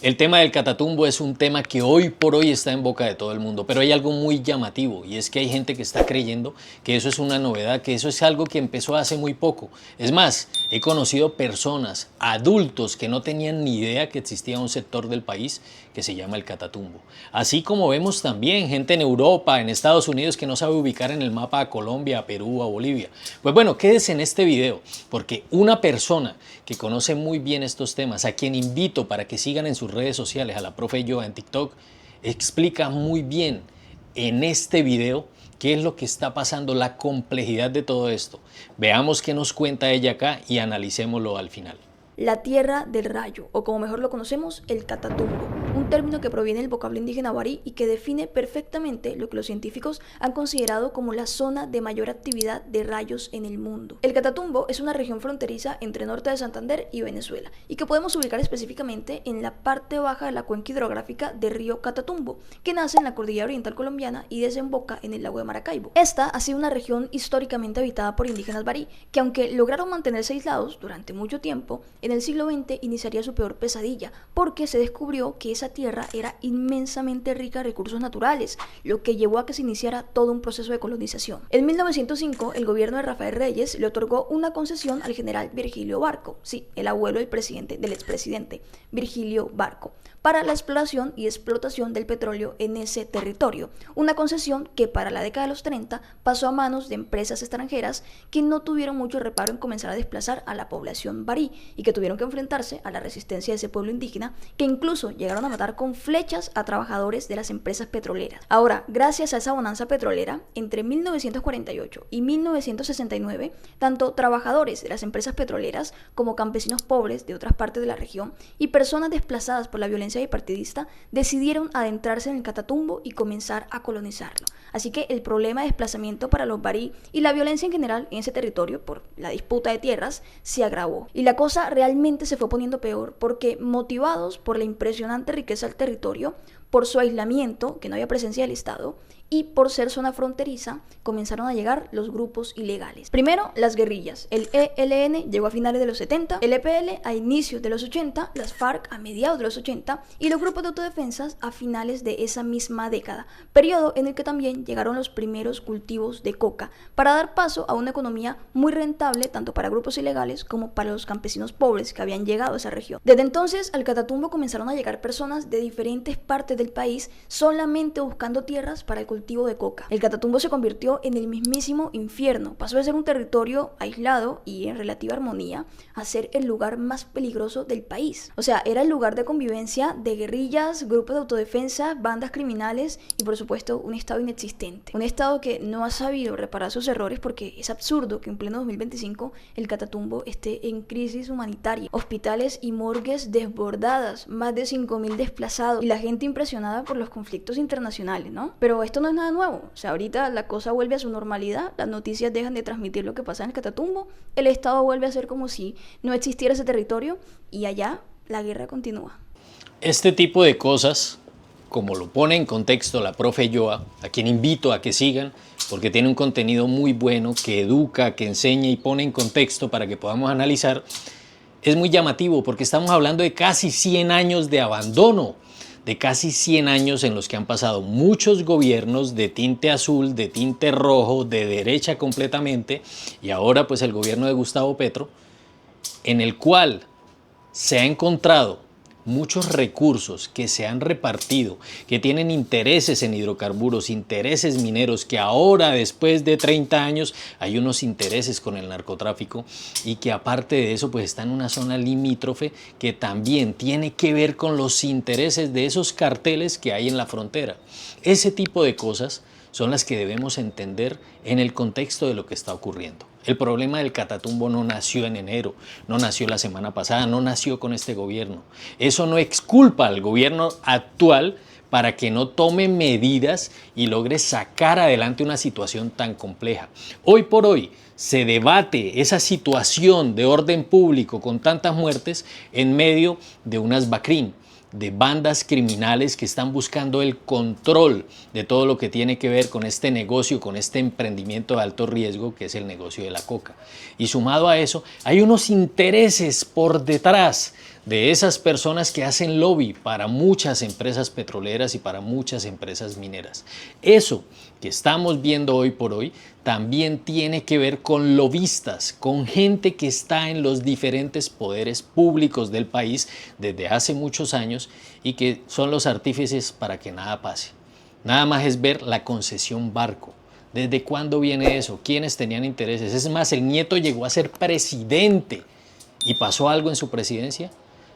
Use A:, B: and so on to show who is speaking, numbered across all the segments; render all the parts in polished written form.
A: El tema del Catatumbo es un tema que hoy por hoy está en boca de todo el mundo, pero hay algo muy llamativo y es que hay gente que está creyendo que eso es una novedad, que eso es algo que empezó hace muy poco. Es más, he conocido personas, adultos que no tenían ni idea que existía un sector del país que se llama el Catatumbo. Así como vemos también gente en Europa, en Estados Unidos que no sabe ubicar en el mapa a Colombia, a Perú, a Bolivia. Pues bueno, quédese en este video porque una persona que conoce muy bien estos temas, a quien invito para que sigan en sus redes sociales, a la profe Yoa en TikTok, explica muy bien en este video qué es lo que está pasando, la complejidad de todo esto. Veamos qué nos cuenta ella acá y analicémoslo al final.
B: La tierra del rayo, o como mejor lo conocemos, el Catatumbo, un término que proviene del vocablo indígena barí y que define perfectamente lo que los científicos han considerado como la zona de mayor actividad de rayos en el mundo. El Catatumbo es una región fronteriza entre norte de Santander y Venezuela, y que podemos ubicar específicamente en la parte baja de la cuenca hidrográfica del río Catatumbo, que nace en la cordillera oriental colombiana y desemboca en el lago de Maracaibo. Esta ha sido una región históricamente habitada por indígenas barí, que aunque lograron mantenerse aislados durante mucho tiempo, en el siglo XX iniciaría su peor pesadilla, porque se descubrió que esa tierra era inmensamente rica en recursos naturales, lo que llevó a que se iniciara todo un proceso de colonización. En 1905, el gobierno de Rafael Reyes le otorgó una concesión al general Virgilio Barco, sí, el abuelo del expresidente Virgilio Barco, para la exploración y explotación del petróleo en ese territorio. Una concesión que para la década de los 30 pasó a manos de empresas extranjeras que no tuvieron mucho reparo en comenzar a desplazar a la población barí y que tuvieron que enfrentarse a la resistencia de ese pueblo indígena, que incluso llegaron a matar con flechas a trabajadores de las empresas petroleras. Ahora, gracias a esa bonanza petrolera, entre 1948 y 1969, tanto trabajadores de las empresas petroleras como campesinos pobres de otras partes de la región y personas desplazadas por la violencia bipartidista decidieron adentrarse en el Catatumbo y comenzar a colonizarlo. Así que el problema de desplazamiento para los barí y la violencia en general en ese territorio por la disputa de tierras se agravó. Y la cosa realmente se fue poniendo peor porque, motivados por la impresionante riqueza del territorio, por su aislamiento, que no había presencia del Estado, y por ser zona fronteriza, comenzaron a llegar los grupos ilegales. Primero, las guerrillas. El ELN llegó a finales de los 70, el EPL a inicios de los 80, las FARC a mediados de los 80 y los grupos de autodefensas a finales de esa misma década, periodo en el que también llegaron los primeros cultivos de coca, para dar paso a una economía muy rentable tanto para grupos ilegales como para los campesinos pobres que habían llegado a esa región. Desde entonces, al Catatumbo comenzaron a llegar personas de diferentes partes del país solamente buscando tierras para el cultivo de coca. El Catatumbo se convirtió en el mismísimo infierno. Pasó de ser un territorio aislado y en relativa armonía a ser el lugar más peligroso del país. O sea, era el lugar de convivencia de guerrillas, grupos de autodefensa, bandas criminales y por supuesto un Estado inexistente. Un Estado que no ha sabido reparar sus errores, porque es absurdo que en pleno 2025 el Catatumbo esté en crisis humanitaria. Hospitales y morgues desbordadas, más de 5.000 desplazados y la gente impresionada por los conflictos internacionales, ¿no? Pero esto no es nada nuevo. O sea, ahorita la cosa vuelve a su normalidad, las noticias dejan de transmitir lo que pasa en el Catatumbo, el Estado vuelve a ser como si no existiera ese territorio y allá la guerra continúa.
A: Este tipo de cosas, como lo pone en contexto la profe Yoa, a quien invito a que sigan, porque tiene un contenido muy bueno que educa, que enseña y pone en contexto para que podamos analizar, es muy llamativo porque estamos hablando de casi 100 años de abandono, de casi 100 años en los que han pasado muchos gobiernos de tinte azul, de tinte rojo, de derecha completamente, y ahora pues el gobierno de Gustavo Petro, en el cual se ha encontrado muchos recursos que se han repartido, que tienen intereses en hidrocarburos, intereses mineros, que ahora después de 30 años hay unos intereses con el narcotráfico y que aparte de eso pues está en una zona limítrofe que también tiene que ver con los intereses de esos carteles que hay en la frontera. Ese tipo de cosas son las que debemos entender en el contexto de lo que está ocurriendo. El problema del Catatumbo no nació en enero, no nació la semana pasada, no nació con este gobierno. Eso no exculpa al gobierno actual para que no tome medidas y logre sacar adelante una situación tan compleja. Hoy por hoy se debate esa situación de orden público con tantas muertes en medio de unas BACRIM, de bandas criminales que están buscando el control de todo lo que tiene que ver con este negocio, con este emprendimiento de alto riesgo que es el negocio de la coca. Y sumado a eso, hay unos intereses por detrás de esas personas que hacen lobby para muchas empresas petroleras y para muchas empresas mineras. Eso que estamos viendo hoy por hoy también tiene que ver con lobistas, con gente que está en los diferentes poderes públicos del país desde hace muchos años y que son los artífices para que nada pase. Nada más es ver la concesión Barco. ¿Desde cuándo viene eso? ¿Quiénes tenían intereses? Es más, el nieto llegó a ser presidente. ¿Y pasó algo en su presidencia?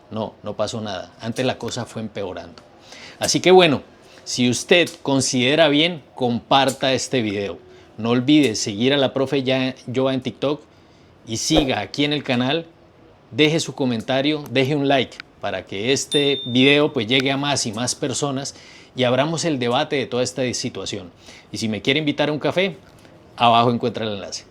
A: No, no pasó nada. Antes la cosa fue empeorando. Así que bueno, si usted considera bien, comparta este video. No olvide seguir a la profe Yoa en TikTok y siga aquí en el canal. Deje su comentario, deje un like para que este video pues llegue a más y más personas y abramos el debate de toda esta situación. Y si me quiere invitar a un café, abajo encuentra el enlace.